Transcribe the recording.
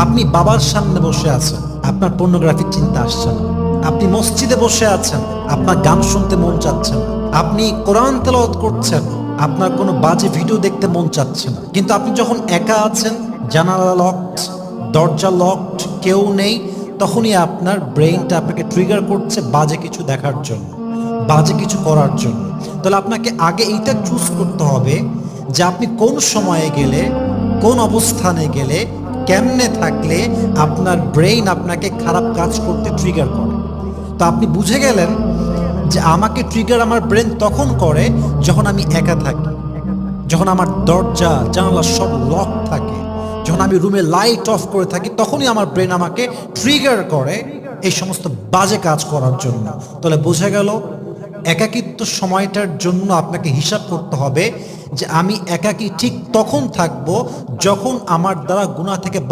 আপনি বাবার সামনে বসে আছেন, আপনার পর্নোগ্রাফির চিন্তা আসছে না। আপনি মসজিদে বসে আছেন, আপনার গান শুনতে মন চাচ্ছে না। আপনি কোরআন তেলাওয়াত করছেন, আপনার কোনো বাজে ভিডিও দেখতে মন চাচ্ছে না। কিন্তু আপনি যখন একা আছেন, জানালা লকড, দরজা লকড, কেউ নেই, তখনই আপনার ব্রেইনটা আপনাকে ট্রিগার করছে বাজে কিছু দেখার জন্য, বাজে কিছু করার জন্য। তাহলে আপনাকে আগে এইটা চুজ করতে হবে যে আপনি কোন সময়ে গেলে, কোন অবস্থানে গেলে, কেমনে থাকলে আপনার ব্রেইন আপনাকে খারাপ কাজ করতে ট্রিগার করে। তো আপনি বুঝে গেলেন যে আমাকে ট্রিগার আমার ব্রেন তখন করে যখন আমি একা থাকি, যখন আমার দরজা জানালা সব লক থাকে, যখন আমি রুমে লাইট অফ করে থাকি, তখনই আমার ব্রেন আমাকে ট্রিগার করে এই সমস্ত বাজে কাজ করার জন্য। তাহলে বোঝা গেল একাকিত্ব সময়টার জন্য আপনাকে হিসাব করতে হবে যে আমি একাকী ঠিক তখন থাকবো যখন আমার দ্বারা গুনাহ থেকে